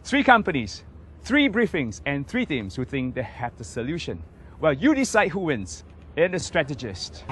Three companies, three briefings, and three teams who think they have the solution. Well, you decide who wins in the Strategist.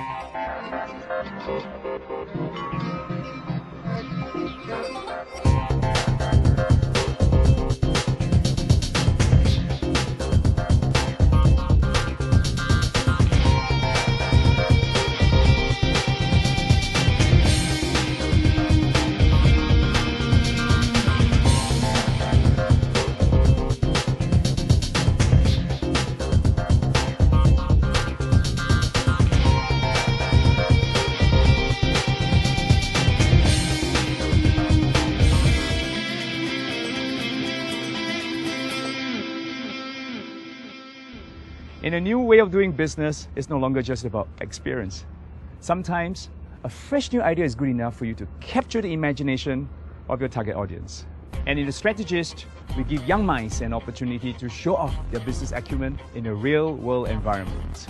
In a new way of doing business, it's no longer just about experience. Sometimes, a fresh new idea is good enough for you to capture the imagination of your target audience. And in The Strategist, we give young minds an opportunity to show off their business acumen in a real-world environment.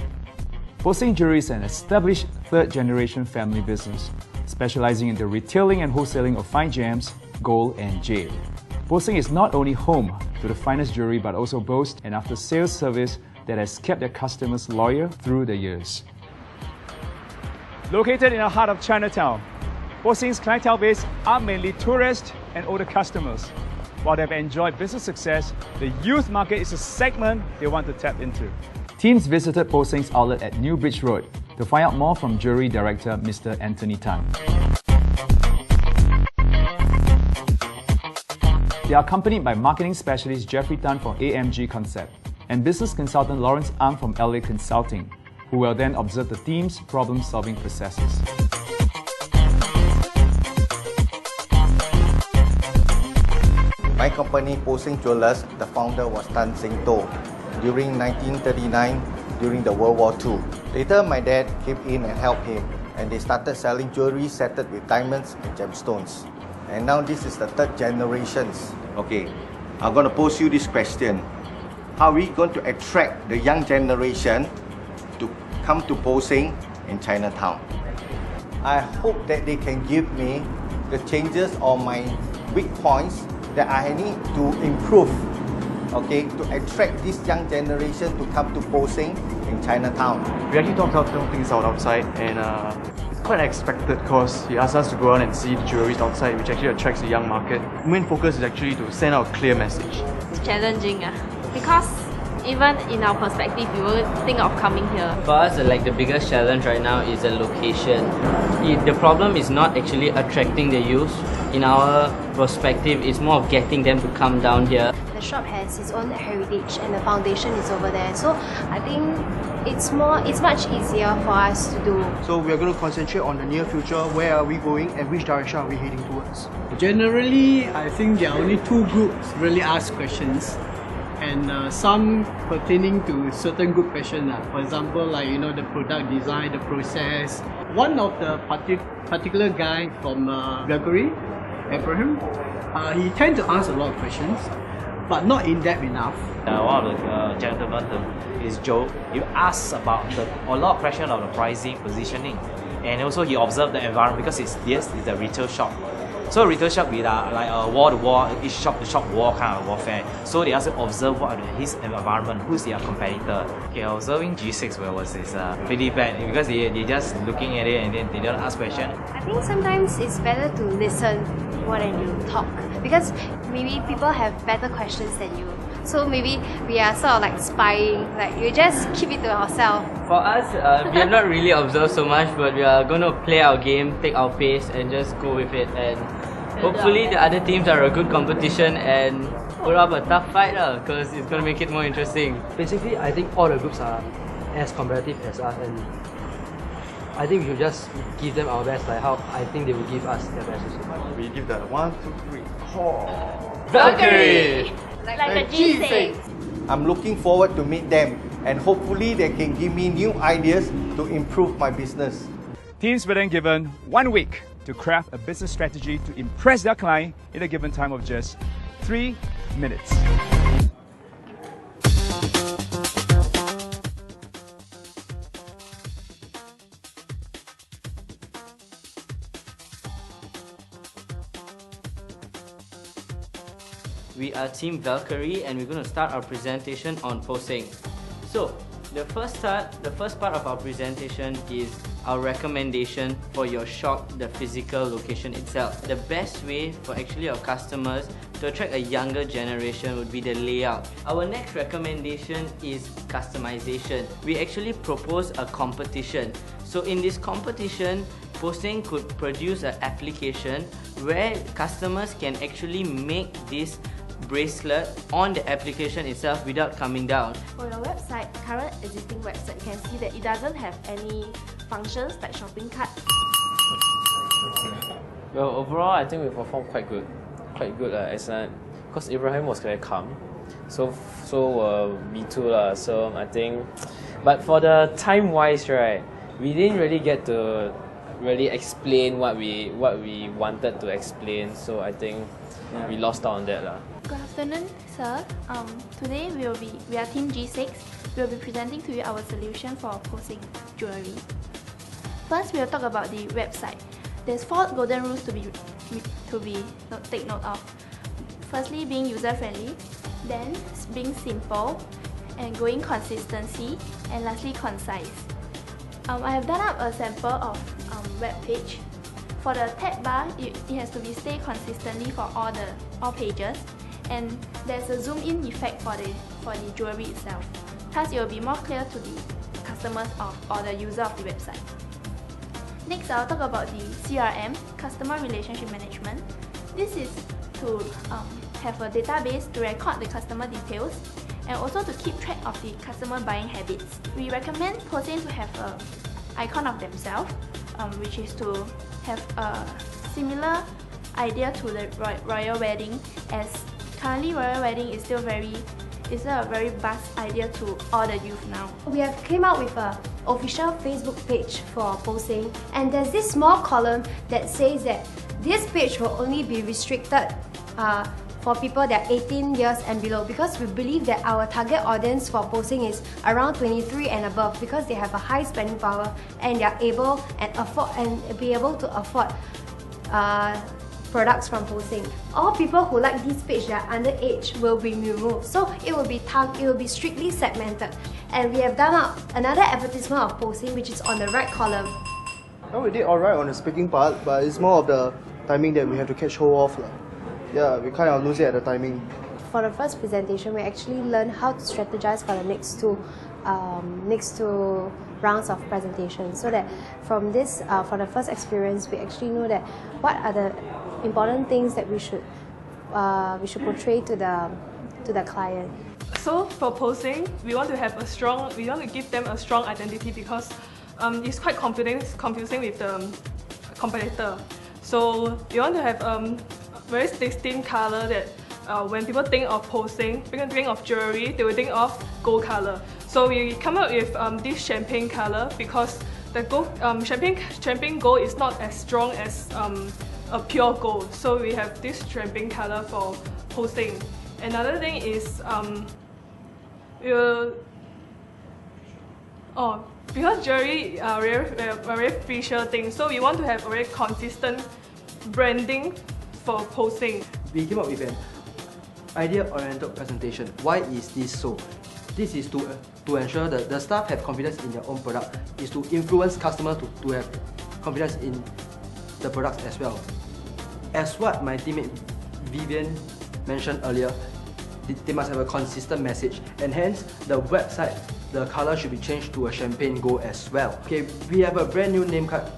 Poh Seng Jewellers is an established third-generation family business, specializing in the retailing and wholesaling of fine gems, gold, and jade. Poh Seng is not only home to the finest jewelry, but also boasts an after-sales service that has kept their customers loyal through the years. Located in the heart of Chinatown, Poh Seng's clientele base are mainly tourists and older customers. While they've enjoyed business success, the youth market is a segment they want to tap into. Teams visited Poh Seng's outlet at New Bridge Road to find out more from Jewelry Director Mr. Anthony Tan. They are accompanied by marketing specialist Jeffrey Tan from AMG Concept and business consultant Lawrence Ang from LA Consulting, who will then observe the team's problem-solving processes. My company, Poh Seng Jewellers, the founder was Tan Seng Toh during 1939 during the World War II. Later, my dad came in and helped him, and they started selling jewelry set with diamonds and gemstones. And now this is the third generations. Okay, I'm going to pose you this question. How are we going to attract the young generation to come to Poh Seng in Chinatown? I hope that they can give me the changes or my weak points that I need to improve, okay, to attract this young generation to come to Poh Seng in Chinatown. We actually talked things out outside, and it's quite unexpected because he asked us to go around and see the jewelries outside, which actually attracts the young market. The main focus is actually to send out a clear message. It's challenging because even in our perspective, we won't think of coming here. For us, the biggest challenge right now is the location. The problem is not actually attracting the youth. In our perspective, it's more of getting them to come down here. The shop has its own heritage and the foundation is over there. So I think it's much easier for us to do. So we are going to concentrate on the near future. Where are we going and which direction are we heading towards? Generally, I think there are only two groups really ask questions, and some pertaining to certain good questions. For example, like the product design, the process. One of the particular guy from Lawry, Abraham, he tends to ask a lot of questions, but not in depth enough. One of the gentlemen is Joe. He asks about a lot of questions on the pricing, positioning, and also he observed the environment because it's a retail shop. So retail shop with like a wall-to-wall, each shop-to-shop wall kind of warfare. So they also observe what his environment, who's their competitor. Okay, observing G6 was pretty bad because they just looking at it and then they don't ask questions. I think sometimes it's better to listen more than you talk, because maybe people have better questions than you. So maybe we are sort of like spying, like you just keep it to yourself. For us, we have not really observed so much, but we are going to play our game, take our pace, and just go with it. And hopefully the other teams are a good competition and put up a tough fight because it's going to make it more interesting. Basically, I think all the groups are as competitive as us, and I think we should just give them our best, like how I think they will give us their best also. We give the 1, 2, 3, call. Valkyrie! Like a G6. I'm looking forward to meet them, and hopefully they can give me new ideas to improve my business. Teams were then given 1 week to craft a business strategy to impress their client in a given time of just 3 minutes. We are Team Valkyrie and we're going to start our presentation on Poh Seng. So, the first part of our presentation is our recommendation for your shop, the physical location itself. The best way for actually our customers to attract a younger generation would be the layout. Our next recommendation is customization. We actually propose a competition. So in this competition, Poh Seng could produce an application where customers can actually make this bracelet on the application itself without coming down. For your website, current existing website, you can see that it doesn't have any functions like shopping cart. Well, overall, I think we performed quite good. Because Ibrahim was very calm. So me too So I think, but for the time wise, right, we didn't really get to really explain what we wanted to explain. So I think we lost out on that Good afternoon, sir. Today we are Team G6. We will be presenting to you our solution for Poh Seng Jewellery. First, we will talk about the website. There's 4 golden rules to take note of. Firstly, being user-friendly, then being simple, and going consistency, and lastly, concise. I have done up a sample of web page. For the tab bar, it has to be stay consistently for all pages, and there's a zoom in effect for the jewellery itself. Thus, it will be more clear to the customers or the user of the website. Next, I'll talk about the CRM, Customer Relationship Management. This is to have a database to record the customer details and also to keep track of the customer buying habits. We recommend Poh Seng to have an icon of themselves, which is to have a similar idea to the royal wedding, as currently royal wedding is still a very buzz idea to all the youth now. We have came out with an official Facebook page for Poh Seng, and there's this small column that says that this page will only be restricted for people that are 18 years and below, because we believe that our target audience for Poh Seng is around 23 and above, because they have a high spending power and they are able and be able to afford products from Poh Seng. All people who like this page that are underage will be removed, so it will be strictly segmented. And we have done up another advertisement of Poh Seng, which is on the right column. Well, we did alright on the speaking part, but it's more of the timing that we have to catch hold of. Yeah, we kind of lose it at the timing. For the first presentation, we actually learned how to strategize for the next two rounds of presentation, so that from this, for the first experience, we actually know that what are the important things that we should portray to the client. So for Poh Seng, we want to give them a strong identity, because it's quite confusing with the competitor. So we want to have very distinct color that when people think of Poh Seng, when think of jewellery, they will think of gold color. So we come up with this champagne color, because the gold, champagne gold is not as strong as a pure gold. So we have this champagne color for Poh Seng. Another thing is because jewellery are very visual thing, so we want to have a very consistent branding for Poh Seng. We came up with an idea-oriented presentation. Why is this so? This is to ensure that the staff have confidence in their own product, is to influence customers to have confidence in the products as well. As what my teammate Vivian mentioned earlier, they must have a consistent message, and hence the website, the color should be changed to a champagne gold as well. Okay, we have a brand new name card.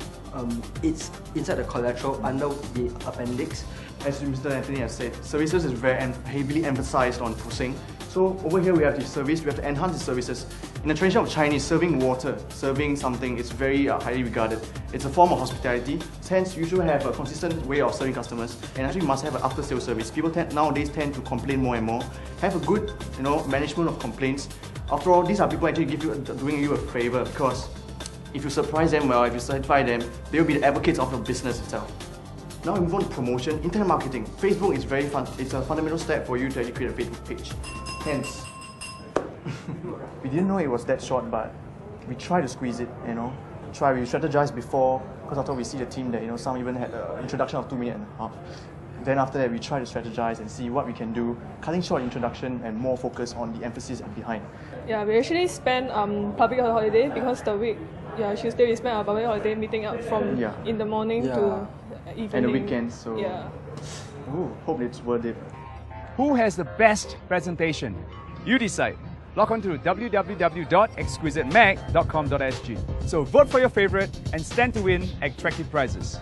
It's inside the collateral under the appendix. As Mr. Anthony has said, services is very heavily emphasized on Poh Seng. So over here we have the service, we have to enhance the services. In the tradition of Chinese, serving water, serving something is very highly regarded. It's a form of hospitality. Hence, you should have a consistent way of serving customers, and actually must have an after-sales service. People nowadays tend to complain more and more. Have a good, management of complaints. After all, these are people actually doing you a favor, because if you surprise them well, if you satisfy them, they will be the advocates of your business itself. Now we move on to promotion, internet marketing. Facebook is very fun. It's a fundamental step for you to actually create a Facebook page. Hence, we didn't know it was that short, but we try to squeeze it. We strategized before, because after we see the team that some even had an introduction of 2.5 minutes. Then after that, we try to strategize and see what we can do, cutting short introduction and more focus on the emphasis behind. Yeah, we actually spend public holiday because the week, Tuesday we spend our public holiday meeting up from in the morning to evening. And the weekends, so hope it's worth it. Who has the best presentation? You decide. Log on to www.exquisitemag.com.sg. So vote for your favorite and stand to win attractive prizes.